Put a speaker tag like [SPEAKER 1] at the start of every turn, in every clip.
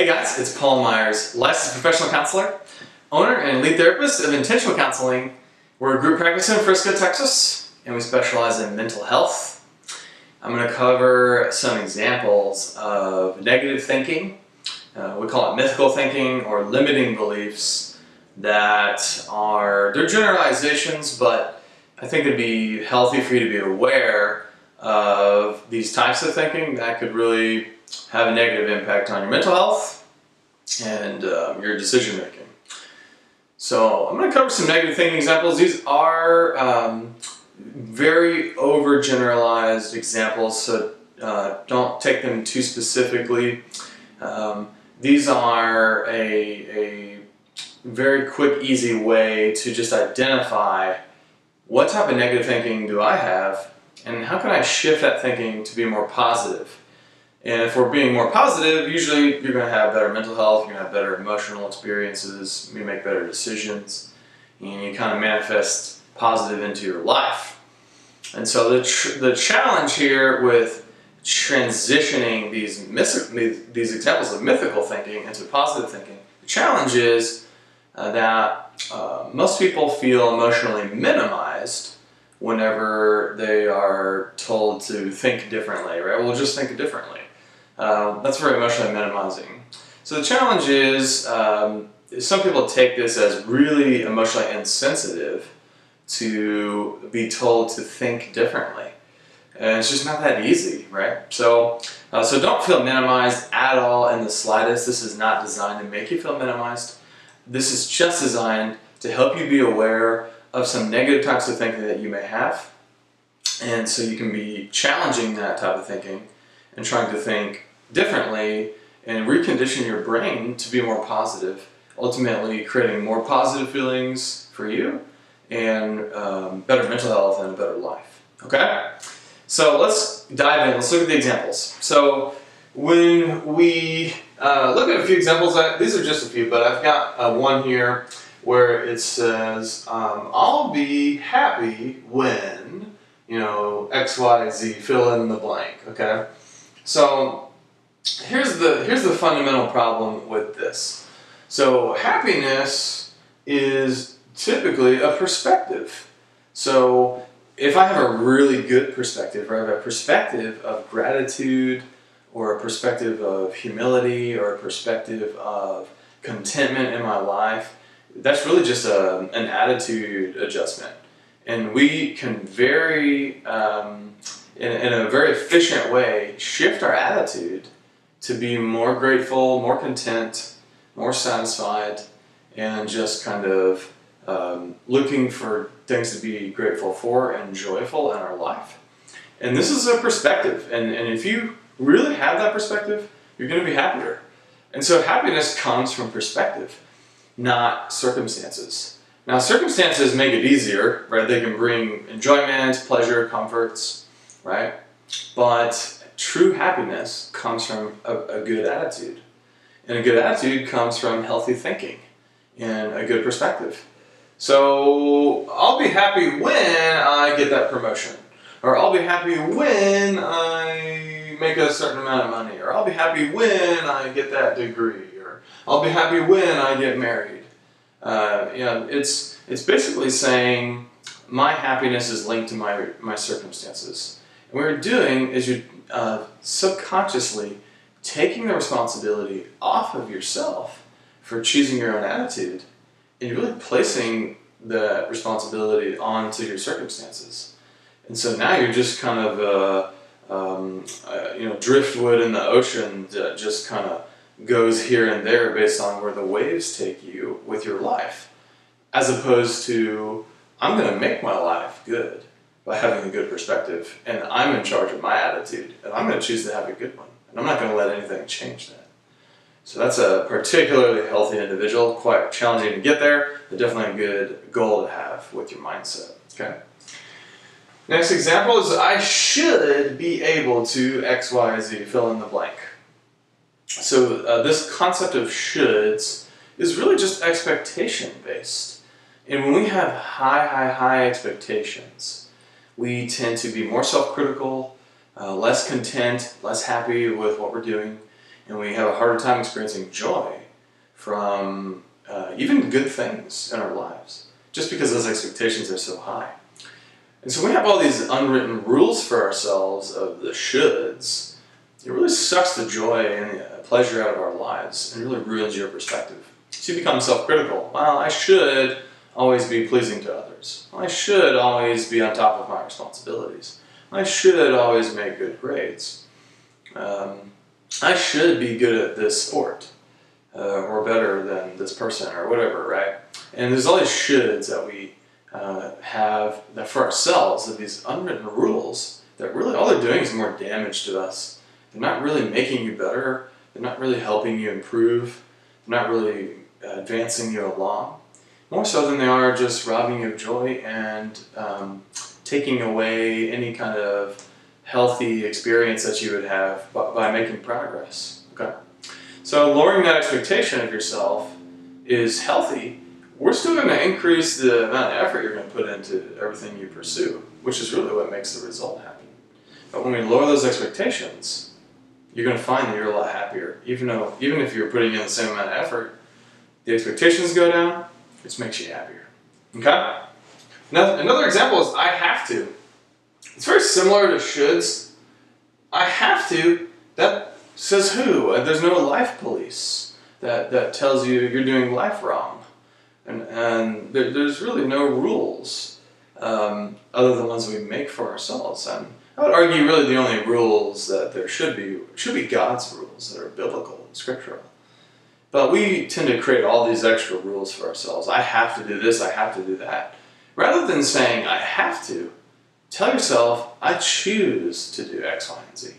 [SPEAKER 1] Hey guys, it's Paul Myers, licensed professional counselor, owner and lead therapist of Intentional Counseling. We're a group practice in Frisco, Texas, and we specialize in mental health. I'm going to cover some examples of negative thinking. We call it mythical thinking or limiting beliefs that they're generalizations, but I think it'd be healthy for you to be aware of these types of thinking that could really have a negative impact on your mental health and your decision making. So I'm going to cover some negative thinking examples. These are very overgeneralized examples, so don't take them too specifically. These are a very quick, easy way to just identify what type of negative thinking do I have and how can I shift that thinking to be more positive. And if we're being more positive, usually you're going to have better mental health, you're going to have better emotional experiences, you make better decisions, and you kind of manifest positive into your life. And so the challenge here with transitioning these examples of mythical thinking into positive thinking, the challenge is that most people feel emotionally minimized whenever they are told to think differently, right? Well, just think differently. That's very emotionally minimizing. So the challenge is some people take this as really emotionally insensitive to be told to think differently. And it's just not that easy, right? So don't feel minimized at all in the slightest. This is not designed to make you feel minimized. This is just designed to help you be aware of some negative types of thinking that you may have. And so you can be challenging that type of thinking and trying to think differently and recondition your brain to be more positive, ultimately creating more positive feelings for you and better mental health and a better life. Okay? So let's dive in. Let's look at the examples. So when we look at a few examples, these are just a few, but I've got one here where it says, I'll be happy when, X, Y, Z, fill in the blank, okay? So here's the fundamental problem with this. So happiness is typically a perspective. So if I have a really good perspective, or I have a perspective of gratitude, or a perspective of humility, or a perspective of contentment in my life, that's really just an attitude adjustment. And we can in a very efficient way, shift our attitude to be more grateful, more content, more satisfied, and just kind of looking for things to be grateful for and joyful in our life. And this is a perspective. And if you really have that perspective, you're going to be happier. And so happiness comes from perspective, not circumstances. Now, circumstances make it easier, right? They can bring enjoyment, pleasure, comforts, right? But true happiness comes from a good attitude. And a good attitude comes from healthy thinking and a good perspective. So I'll be happy when I get that promotion. Or I'll be happy when I make a certain amount of money. Or I'll be happy when I get that degree. Or I'll be happy when I get married. It's basically saying my happiness is linked to my circumstances. And what you're doing is you're subconsciously taking the responsibility off of yourself for choosing your own attitude, and you're really placing the responsibility onto your circumstances. And so now you're just kind of driftwood in the ocean that just kind of goes here and there based on where the waves take you with your life, as opposed to I'm going to make my life good by having a good perspective, and I'm in charge of my attitude, and I'm going to choose to have a good one, and I'm not going to let anything change that. So that's a particularly healthy individual, quite challenging to get there, but definitely a good goal to have with your mindset. Okay. Next example is I should be able to X, Y, Z, fill in the blank. So this concept of shoulds is really just expectation based. And when we have high expectations, we tend to be more self-critical, less content, less happy with what we're doing, and we have a harder time experiencing joy from even good things in our lives, just because those expectations are so high. And so we have all these unwritten rules for ourselves of the shoulds. It really sucks the joy and the pleasure out of our lives and really ruins your perspective. So you become self-critical. Well, I should always be pleasing to others. I should always be on top of my responsibilities. I should always make good grades. I should be good at this sport, or better than this person, or whatever, right? And there's all these shoulds that we have that for ourselves, of these unwritten rules that really all they're doing is more damage to us. They're not really making you better. They're not really helping you improve. They're not really advancing you along. More so than they are just robbing you of joy and taking away any kind of healthy experience that you would have by making progress. Okay? So lowering that expectation of yourself is healthy. We're still going to increase the amount of effort you're going to put into everything you pursue, which is really what makes the result happen. But when we lower those expectations, you're going to find that you're a lot happier. Even if you're putting in the same amount of effort, the expectations go down, it just makes you happier. Okay? Now, another example is I have to. It's very similar to shoulds. I have to. That says who? There's no life police that tells you you're doing life wrong. And there's really no rules other than ones we make for ourselves. And I would argue really the only rules that there should be God's rules that are biblical and scriptural. But we tend to create all these extra rules for ourselves. I have to do this, I have to do that. Rather than saying I have to, tell yourself I choose to do X, Y, and Z.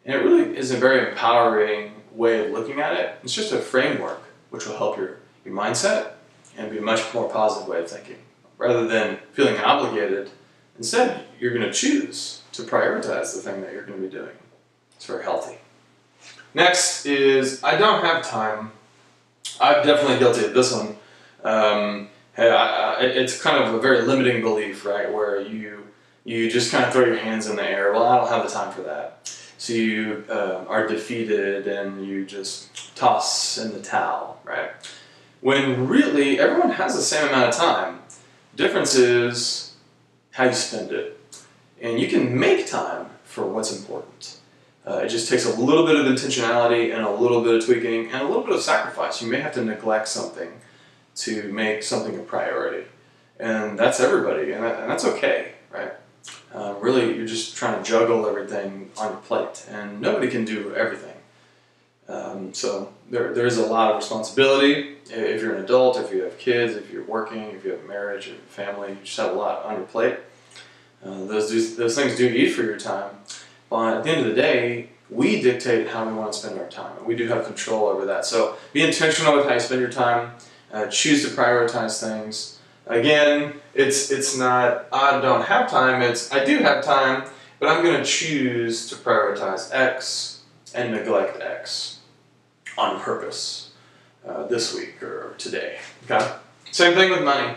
[SPEAKER 1] And it really is a very empowering way of looking at it. It's just a framework which will help your mindset and be a much more positive way of thinking. Rather than feeling obligated, instead you're going to choose to prioritize the thing that you're going to be doing. It's very healthy. Next is I don't have time. I'm definitely guilty of this one. It's kind of a very limiting belief, right? Where you just kind of throw your hands in the air. Well, I don't have the time for that. So you are defeated and you just toss in the towel, right? When really everyone has the same amount of time. The difference is how you spend it. And you can make time for what's important. It just takes a little bit of intentionality and a little bit of tweaking and a little bit of sacrifice. You may have to neglect something to make something a priority. And that's everybody, and that's okay, right? Really, you're just trying to juggle everything on your plate, and nobody can do everything. So there is a lot of responsibility. If you're an adult, if you have kids, if you're working, if you have a marriage, if you have a family, you just have a lot on your plate. Those things do eat for your time. But at the end of the day, we dictate how we want to spend our time. And we do have control over that. So be intentional with how you spend your time. Choose to prioritize things. Again, it's not I don't have time, it's I do have time, but I'm going to choose to prioritize X and neglect X on purpose this week or today. Okay? Same thing with money.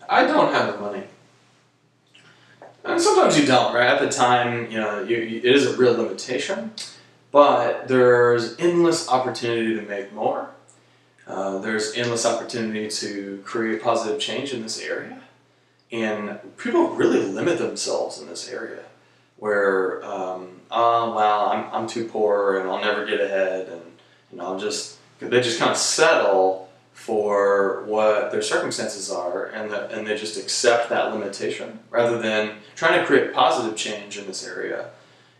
[SPEAKER 1] I don't have the money. And sometimes you don't, right? At the time, it is a real limitation, but there's endless opportunity to make more. There's endless opportunity to create positive change in this area. And people really limit themselves in this area where, well, I'm too poor and I'll never get ahead, and they just kind of settle for what their circumstances are, and they just accept that limitation rather than trying to create positive change in this area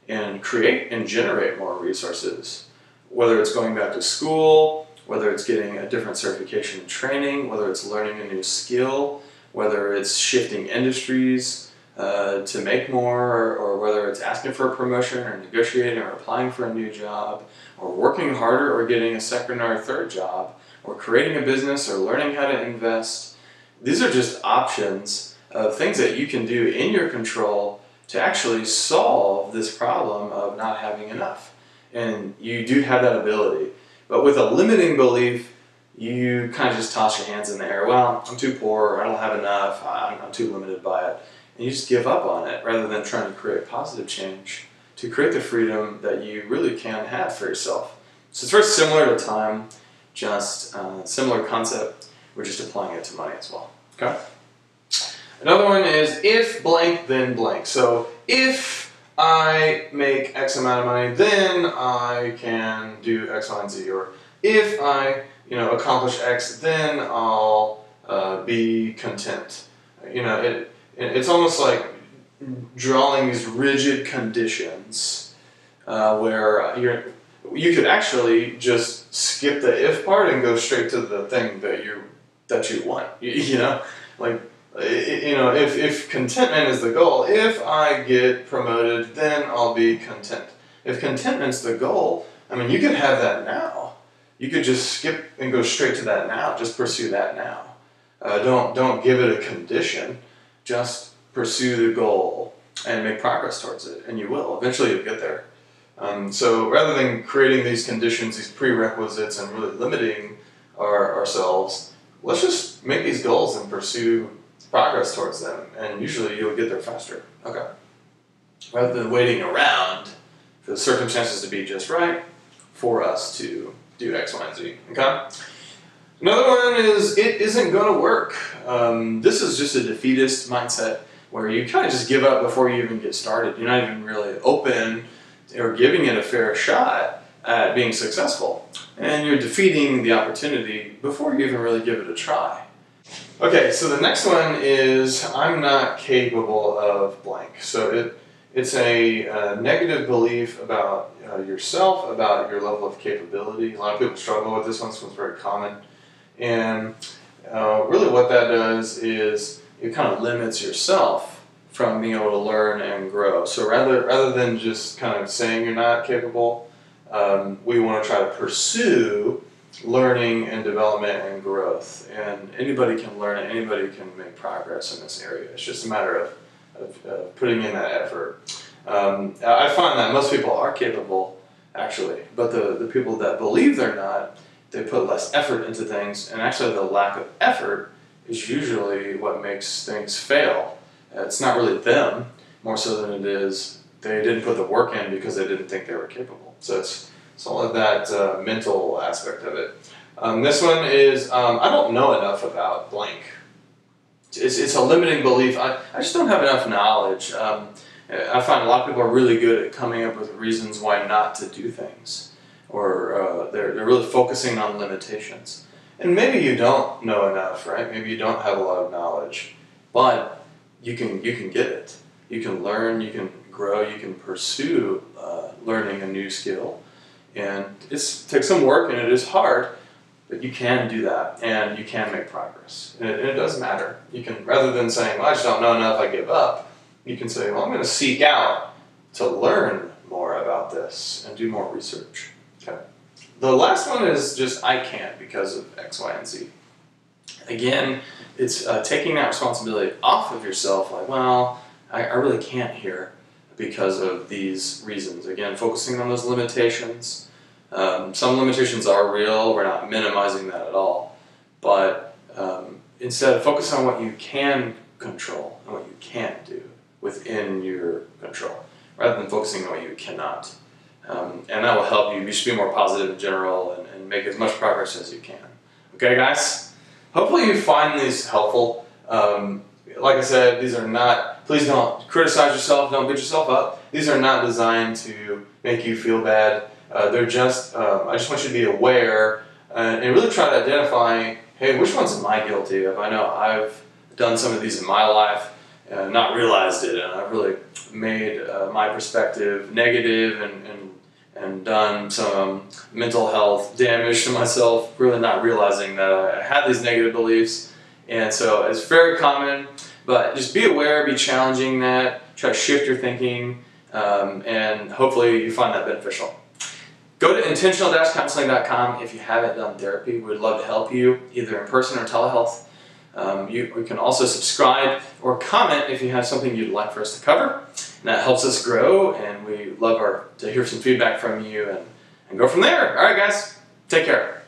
[SPEAKER 1] and create and generate more resources, whether it's going back to school, whether it's getting a different certification and training, whether it's learning a new skill, whether it's shifting industries to make more, or whether it's asking for a promotion or negotiating or applying for a new job, or working harder or getting a second or a third job, or creating a business or learning how to invest. These are just options of things that you can do in your control to actually solve this problem of not having enough. And you do have that ability. But with a limiting belief, you kind of just toss your hands in the air. Well, I'm too poor, I don't have enough, I'm too limited by it. And you just give up on it rather than trying to create positive change to create the freedom that you really can have for yourself. So it's very similar to time, just similar concept. We're just applying it to money as well. Okay. Another one is if blank, then blank. So if I make X amount of money, then I can do X, Y, and Z. Or if I, accomplish X, then I'll be content. It's almost like drawing these rigid conditions where you could actually just skip the if part and go straight to the thing that you want. If contentment is the goal, if I get promoted, then I'll be content. If contentment's the goal, you could have that now. You could just skip and go straight to that now. Just pursue that now. Don't give it a condition. Just pursue the goal and make progress towards it, and you will. Eventually you'll get there. So rather than creating these conditions, these prerequisites, and really limiting ourselves, let's just make these goals and pursue progress towards them, and usually you'll get there faster. Okay. Rather than waiting around for the circumstances to be just right for us to do X, Y, and Z. Okay. Another one is it isn't going to work. This is just a defeatist mindset where you kind of just give up before you even get started. You're not even really open or giving it a fair shot at being successful, and you're defeating the opportunity before you even really give it a try. Okay, so the next one is I'm not capable of blank. So it's a negative belief about yourself, about your level of capability. A lot of people struggle with this one. This one's very common. And really what that does is it kind of limits yourself from being able to learn and grow. So rather than just kind of saying you're not capable, we want to try to pursue learning and development and growth. And anybody can learn and anybody can make progress in this area. It's just a matter of putting in that effort. I find that most people are capable, actually, but the people that believe they're not, they put less effort into things, and actually the lack of effort is usually what makes things fail. It's not really them, more so than it is they didn't put the work in because they didn't think they were capable. So it's all of that mental aspect of it. This one is, I don't know enough about blank. It's a limiting belief. I just don't have enough knowledge. I find a lot of people are really good at coming up with reasons why not to do things. Or they're really focusing on limitations. And maybe you don't know enough, right? Maybe you don't have a lot of knowledge, but you can get it. You can learn, you can grow, you can pursue learning a new skill. And it takes some work and it is hard, but you can do that and you can make progress. And it does matter. You can, rather than saying, well, I just don't know enough, I give up, you can say, well, I'm going to seek out to learn more about this and do more research. Okay. The last one is just I can't because of X, Y, and Z. Again, it's taking that responsibility off of yourself, like, well, I really can't here because of these reasons. Again, focusing on those limitations. Some limitations are real, we're not minimizing that at all, but instead focus on what you can control and what you can't do within your control, rather than focusing on what you cannot. And that will help you just be more positive in general and make as much progress as you can. Okay, guys? Hopefully you find these helpful. Like I said, these are not, please don't criticize yourself, don't beat yourself up. These are not designed to make you feel bad. They're just, I just want you to be aware and really try to identify, hey, which ones am I guilty of? I know I've done some of these in my life and not realized it, and I've really made my perspective negative and done some mental health damage to myself, really not realizing that I had these negative beliefs. And so it's very common, but just be aware, be challenging that, try to shift your thinking, and hopefully you find that beneficial. Go to intentional-counseling.com if you haven't done therapy. We'd love to help you, either in person or telehealth. You can also subscribe or comment if you have something you'd like for us to cover. And that helps us grow, and we love to hear some feedback from you and go from there. All right, guys, take care.